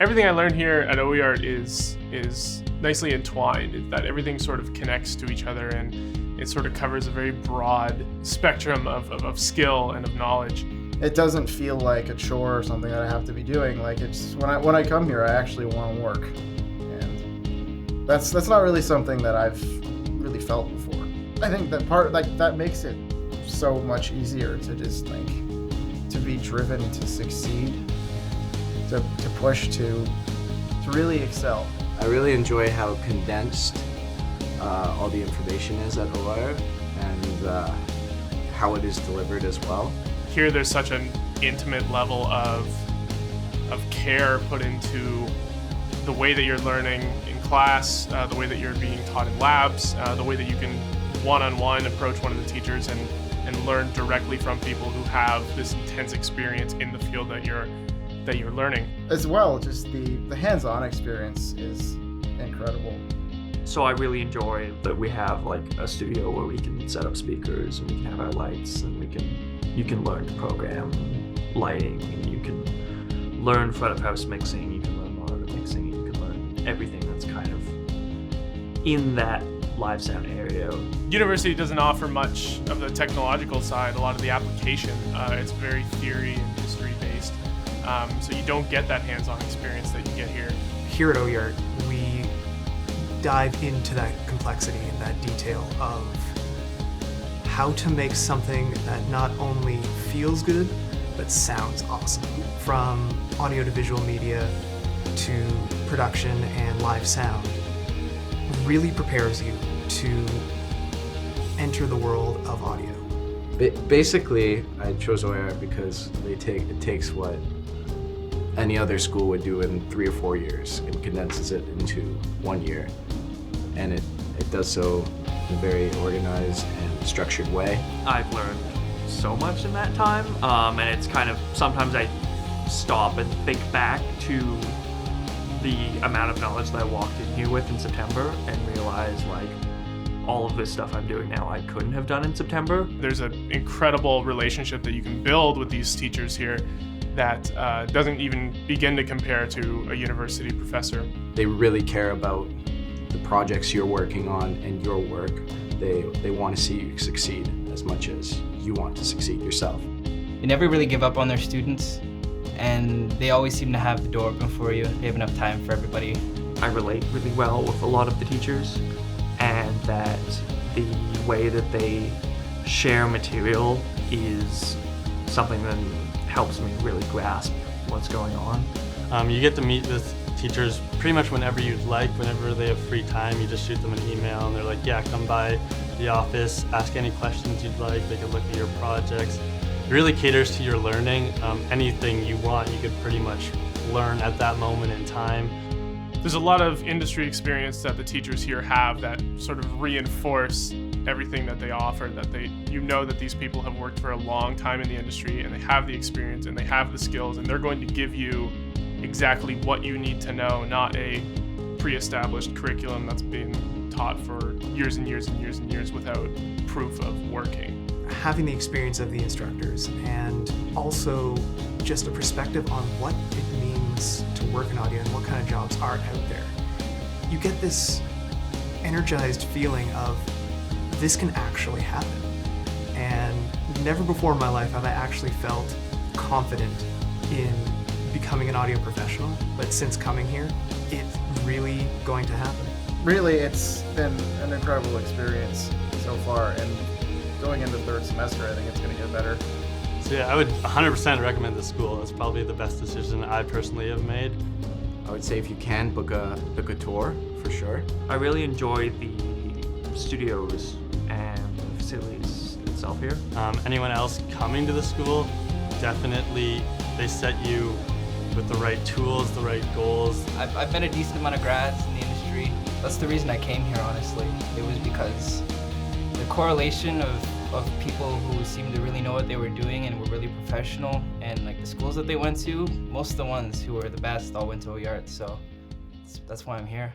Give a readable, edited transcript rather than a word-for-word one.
Everything I learned here at OIART is nicely entwined, that everything sort of connects to each other and it sort of covers a very broad spectrum of skill and of knowledge. It doesn't feel like a chore or something that I have to be doing. Like, it's when I come here, I actually want to work, and that's not really something that I've really felt before. I think that makes it so much easier to just to be driven to succeed, to push to really excel. I really enjoy how condensed all the information is at OIART and how it is delivered as well. Here there's such an intimate level of care put into the way that you're learning in class, the way that you're being taught in labs, the way that you can one-on-one approach one of the teachers and learn directly from people who have this intense experience in the field that you're learning. As well, just the hands-on experience is incredible. So I really enjoy that we have like a studio where we can set up speakers and we can have our lights and you can learn to program lighting and you can learn front of house mixing, you can learn monitor mixing, and you can learn everything that's kind of in that live sound area. University doesn't offer much of the technological side, a lot of the application. It's very theory and history based, so you don't get that hands-on experience that you get here. Here at OIART, we dive into that complexity and that detail of how to make something that not only feels good, but sounds awesome. From audio to visual media to production and live sound, really prepares you to enter the world of audio. Basically, I chose OIART because it takes what any other school would do in 3 or 4 years and condenses it into 1 year. And it does so in a very organized and structured way. I've learned so much in that time, and it's kind of, sometimes I stop and think back to the amount of knowledge that I walked in here with in September and realize like all of this stuff I'm doing now I couldn't have done in September. There's an incredible relationship that you can build with these teachers here that doesn't even begin to compare to a university professor. They really care about the projects you're working on and your work. They want to see you succeed as much as you want to succeed yourself. They never really give up on their students, and they always seem to have the door open for you. They have enough time for everybody. I relate really well with a lot of the teachers, and that the way that they share material is something that helps me really grasp what's going on. You get to meet with teachers pretty much whenever you'd like, whenever they have free time. You just shoot them an email and they're like, yeah, come by the office, ask any questions you'd like, they can look at your projects. It really caters to your learning. Anything you want, you could pretty much learn at that moment in time. There's a lot of industry experience that the teachers here have that sort of reinforce everything that they offer, that you know that these people have worked for a long time in the industry and they have the experience and they have the skills and they're going to give you exactly what you need to know, not a pre-established curriculum that's been taught for years and years and years and years without proof of working. Having the experience of the instructors and also just a perspective on what it means to work in audio and what kind of jobs are out there. You get this energized feeling of this can actually happen. And never before in my life have I actually felt confident in becoming an audio professional, but since coming here, it's really going to happen. Really, it's been an incredible experience so far, and going into 3rd semester, I think it's going to get better. So yeah, I would 100% recommend this school. It's probably the best decision I personally have made. I would say if you can, book a tour for sure. I really enjoy the studios and the facilities itself here. Anyone else coming to the school, definitely they set you with the right tools, the right goals. I've met a decent amount of grads in the industry. That's the reason I came here, honestly. It was because the correlation of people who seemed to really know what they were doing and were really professional, and like the schools that they went to, most of the ones who were the best all went to OIART, so that's why I'm here.